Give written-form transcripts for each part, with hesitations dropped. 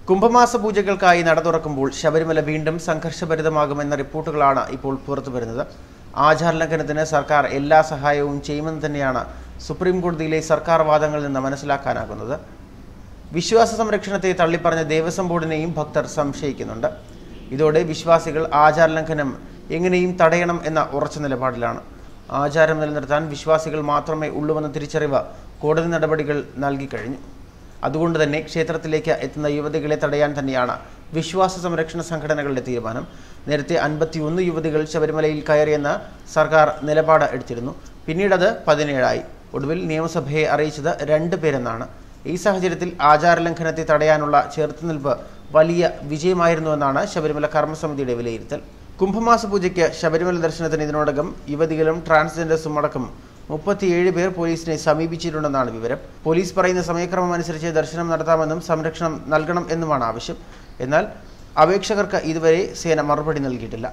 കുംഭമാസ പൂജകൾക്കായി നട തുറക്കുമ്പോൾ ശബരിമല വീണ്ടും സംഘർഷഭരിതമാകുമെന്ന റിപ്പോർട്ടുകളാണ് ഇപ്പോൾ പുറത്തുവരുന്നത്. ആചാരലംഘനത്തിന് സർക്കാർ എല്ലാ സഹായവും ചെയ്യുമെന്ന് തന്നെയാണ് സുപ്രീം കോടതിയിലെ സർക്കാർ വാദങ്ങളിൽ നിന്ന് മനസ്സിലാക്കാനാകുന്നത്. വിശ്വാസ സംരക്ഷണത്തെ തള്ളിപ്പറഞ്ഞ ദേവസ്വം ബോർഡിനെയും ഭക്തർ സംശയിക്കുന്നുണ്ട്. ഇതോടെ വിശ്വാസികൾ ആചാരലംഘനം എങ്ങനെയും തടയണം എന്ന ഉറച്ച നിലപാടിലാണ്. ആചാരം നിലനിർത്താൻ വിശ്വാസികൾ മാത്രമേ ഉള്ളൂവെന്ന തിരിച്ചറിവ് കോടതി നടപടികൾ നൽകിക്കഴിഞ്ഞു. അതുകൊണ്ട് തന്നെ ക്ഷേത്രത്തിലേക്ക് എത്തുന്ന യുവതികളെ തടയാൻ തന്നെയാണ് വിശ്വാസ സംരക്ഷണ സംഘടനകളുടെ തീരുമാനം. നേരത്തെ 51 യുവതികൾ ശബരിമലയിൽ കയറിയെന്ന് സർക്കാർ നിലപാട് എടുത്തിരുന്നു. പിന്നീട് അത് 17ആയി. ഒടുവിൽ നിയമസഭയെ അറിയിച്ചത് 2 പേരെന്നാണ്. ഈ സാഹചര്യത്തിൽ ആചാരലംഘനത്തെ തടയാനുള്ള ചെറുത്തുനിൽപ്പ് വലിയ വിജയമായിരുന്നുവെന്നാണ് ശബരിമല കർമ്മസമിതിയുടെ വിലയിരുത്തൽ. കുംഭമാസ പൂജയ്ക്ക് ശബരിമല ദർശനത്തിന് ഇതിനോടകം യുവതികളും ട്രാൻസ്ജെൻഡേഴ്സും അടക്കം 37 പേർ പോലീസിനെ സമീപിച്ചിട്ടുണ്ടെന്നാണ് വിവരം. പോലീസ് പറയുന്ന സമയക്രമം അനുസരിച്ച് ദർശനം നടത്താമെന്നും സംരക്ഷണം നൽകണം എന്നുമാണ് ആവശ്യം. എന്നാൽ അപേക്ഷകർക്ക് ഇതുവരെ സേന മറുപടി നൽകിയിട്ടില്ല.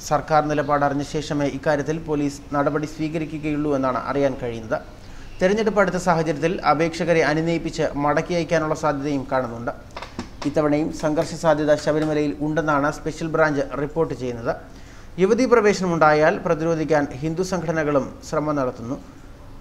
സർക്കാർ നിലപാട് അറിഞ്ഞ ശേഷമേ ഇക്കാര്യത്തിൽ പോലീസ് നടപടി സ്വീകരിക്കുകയുള്ളൂ എന്നാണ് അറിയാൻ കഴിയുന്നത്. തെരഞ്ഞെടുപ്പ് അടുത്ത സാഹചര്യത്തിൽ അപേക്ഷകരെ അനുനയിപ്പിച്ച് മടക്കി അയക്കാനുള്ള സാധ്യതയും കാണുന്നുണ്ട്. ഇത്തവണയും സംഘർഷ സാധ്യത ശബരിമലയിൽ ഉണ്ടെന്നാണ് സ്പെഷ്യൽ ബ്രാഞ്ച് റിപ്പോർട്ട് ചെയ്യുന്നത്. യുവതീ പ്രവേശനമുണ്ടായാൽ പ്രതിരോധിക്കാൻ ഹിന്ദു സംഘടനകളും ശ്രമം നടത്തുന്നു.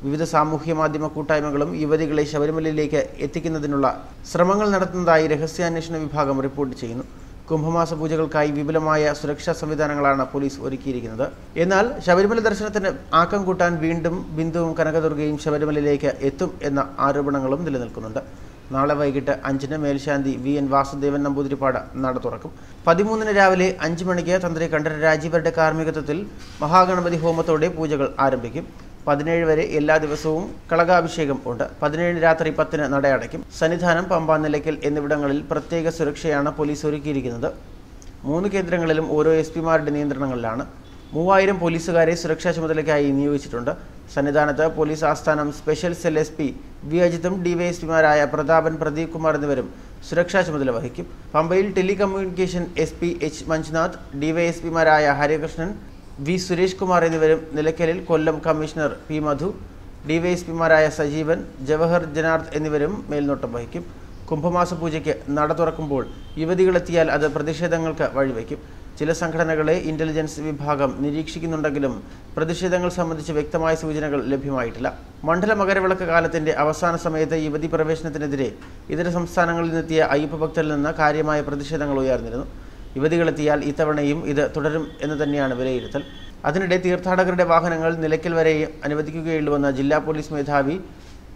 വിവിധ സാമൂഹ്യ മാധ്യമ കൂട്ടായ്മകളും യുവതികളെ ശബരിമലയിലേക്ക് എത്തിക്കുന്നതിനുള്ള ശ്രമങ്ങൾ നടത്തുന്നതായി രഹസ്യാന്വേഷണ വിഭാഗം റിപ്പോർട്ട് ചെയ്യുന്നു. കുംഭമാസ പൂജകൾക്കായി വിപുലമായ സുരക്ഷാ സംവിധാനങ്ങളാണ് പോലീസ് ഒരുക്കിയിരിക്കുന്നത്. എന്നാൽ ശബരിമല ദർശനത്തിന് ആക്കം കൂട്ടാൻ വീണ്ടും ബിന്ദുവും കനകദുർഗയും ശബരിമലയിലേക്ക് എത്തും എന്ന ആരോപണങ്ങളും നിലനിൽക്കുന്നുണ്ട്. നാളെ വൈകിട്ട് 5-ന് മേൽശാന്തി VN വാസുദേവൻ നമ്പൂതിരിപ്പാട് നട തുറക്കും. 13-ന് രാവിലെ 5 മണിക്ക് തന്ത്രി കണ്ഠരര് രാജീവരുടെ കാർമ്മികത്വത്തിൽ മഹാഗണപതി ഹോമത്തോടെ പൂജകൾ ആരംഭിക്കും. 17 വരെ എല്ലാ ദിവസവും കളകാഭിഷേകം ഉണ്ട്. 17 രാത്രി 10-ന് നട അടയ്ക്കും. സന്നിധാനം, പമ്പ, നിലയ്ക്കൽ എന്നിവിടങ്ങളിൽ പ്രത്യേക സുരക്ഷയാണ് പോലീസ് ഒരുക്കിയിരിക്കുന്നത്. 3 കേന്ദ്രങ്ങളിലും ഓരോ SP-മാരുടെ നിയന്ത്രണങ്ങളിലാണ്. 3000 പോലീസുകാരെ സുരക്ഷാ ചുമതലയ്ക്കായി നിയോഗിച്ചിട്ടുണ്ട്. സന്നിധാനത്ത് പോലീസ് ആസ്ഥാനം സ്പെഷ്യൽ സെൽ SP V അജിത്തും DYSP-മാരായ പ്രതാപൻ, പ്രദീപ് കുമാർ എന്നിവരും സുരക്ഷാ ചുമതല വഹിക്കും. പമ്പയിൽ ടെലികമ്മ്യൂണിക്കേഷൻ SP H മഞ്ജുനാഥ്, DYSP-മാരായ ഹരികൃഷ്ണൻ, V സുരേഷ് കുമാർ എന്നിവരും നിലയ്ക്കലിൽ കൊല്ലം കമ്മീഷണർ P മധു, DYSP-മാരായ സജീവൻ, ജവഹർ, ജനാർദ്ദ് എന്നിവരും മേൽനോട്ടം വഹിക്കും. കുംഭമാസ പൂജയ്ക്ക് നട തുറക്കുമ്പോൾ യുവതികളെത്തിയാൽ അത് പ്രതിഷേധങ്ങൾക്ക് വഴിവെക്കും. ചില സംഘടനകളെ ഇന്റലിജൻസ് വിഭാഗം നിരീക്ഷിക്കുന്നുണ്ടെങ്കിലും പ്രതിഷേധങ്ങൾ സംബന്ധിച്ച് വ്യക്തമായ സൂചനകൾ ലഭ്യമായിട്ടില്ല. മണ്ഡല മകരവിളക്ക് കാലത്തിന്റെ അവസാന സമയത്ത് യുവതി പ്രവേശനത്തിനെതിരെ ഇതര സംസ്ഥാനങ്ങളിൽ നിന്നെത്തിയ അയ്യപ്പ ഭക്തരിൽ നിന്ന് കാര്യമായ പ്രതിഷേധങ്ങൾ ഉയർന്നിരുന്നു. യുവതികളെത്തിയാൽ ഇത്തവണയും ഇത് തുടരും എന്ന് തന്നെയാണ് വിലയിരുത്തൽ. അതിനിടെ തീർത്ഥാടകരുടെ വാഹനങ്ങൾ നിലയ്ക്കൽ വരെ അനുവദിക്കുകയുള്ളൂവെന്ന് ജില്ലാ പോലീസ് മേധാവി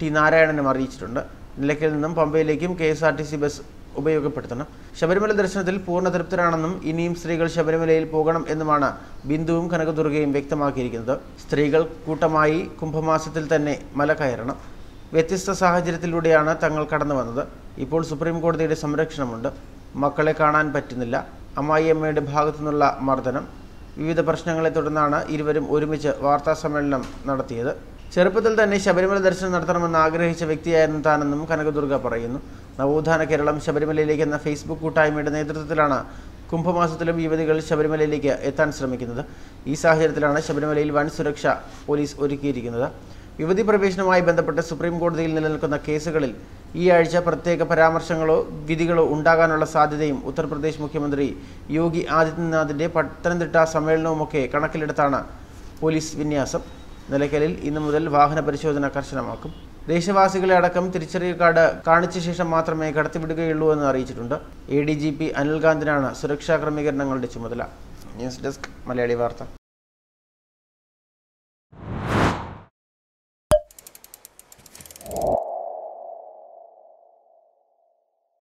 T നാരായണനും അറിയിച്ചിട്ടുണ്ട്. നിലയ്ക്കൽ നിന്നും പമ്പയിലേക്കും KSRTC ബസ് ഉപയോഗപ്പെടുത്തണം. ശബരിമല ദർശനത്തിൽ പൂർണ്ണ തൃപ്തരാണെന്നും ഇനിയും സ്ത്രീകൾ ശബരിമലയിൽ പോകണം എന്നുമാണ് ബിന്ദുവും കനകദുർഗയും വ്യക്തമാക്കിയിരിക്കുന്നത്. സ്ത്രീകൾ കൂട്ടമായി കുംഭമാസത്തിൽ തന്നെ മല കയറണം. വ്യത്യസ്ത സാഹചര്യത്തിലൂടെയാണ് തങ്ങൾ കടന്നു വന്നത്. ഇപ്പോൾ സുപ്രീം കോടതിയുടെ സംരക്ഷണമുണ്ട്. മക്കളെ കാണാൻ പറ്റുന്നില്ല. അമ്മായിയമ്മയുടെ ഭാഗത്തു നിന്നുള്ള മർദ്ദനം, വിവിധ പ്രശ്നങ്ങളെ തുടർന്നാണ് ഇരുവരും ഒരുമിച്ച് വാർത്താസമ്മേളനം നടത്തിയത്. ചെറുപ്പത്തിൽ തന്നെ ശബരിമല ദർശനം നടത്തണമെന്ന് ആഗ്രഹിച്ച വ്യക്തിയായിരുന്നു താനെന്നും കനകദുർഗ പറയുന്നു. നവോത്ഥാന കേരളം ശബരിമലയിലേക്ക് എന്ന ഫേസ്ബുക്ക് കൂട്ടായ്മയുടെ നേതൃത്വത്തിലാണ് കുംഭമാസത്തിലും യുവതികൾ ശബരിമലയിലേക്ക് എത്താൻ ശ്രമിക്കുന്നത്. ഈ സാഹചര്യത്തിലാണ് ശബരിമലയിൽ വൻ സുരക്ഷ പോലീസ് ഒരുക്കിയിരിക്കുന്നത്. യുവതി പ്രവേശനവുമായി ബന്ധപ്പെട്ട് സുപ്രീം കോടതിയിൽ നിലനിൽക്കുന്ന കേസുകളിൽ ഈ ആഴ്ച പ്രത്യേക പരാമർശങ്ങളോ വിധികളോ ഉണ്ടാകാനുള്ള സാധ്യതയും ഉത്തർപ്രദേശ് മുഖ്യമന്ത്രി യോഗി ആദിത്യനാഥിന്റെ പത്തനംതിട്ട സമ്മേളനവുമൊക്കെ കണക്കിലെടുത്താണ് പോലീസ് വിന്യാസം. നിലയ്ക്കലിൽ ഇന്നു മുതൽ വാഹന പരിശോധന കർശനമാക്കും. ദേശവാസികളെ അടക്കം തിരിച്ചറിയൽ കാർഡ് കാണിച്ച ശേഷം മാത്രമേ കടത്തിവിടുകയുള്ളൂ എന്ന് അറിയിച്ചിട്ടുണ്ട്. ADGP അനിൽ കാന്തിനാണ് സുരക്ഷാ ക്രമീകരണങ്ങളുടെ ചുമതല. ന്യൂസ് ഡെസ്ക്, മലയാളി വാർത്ത.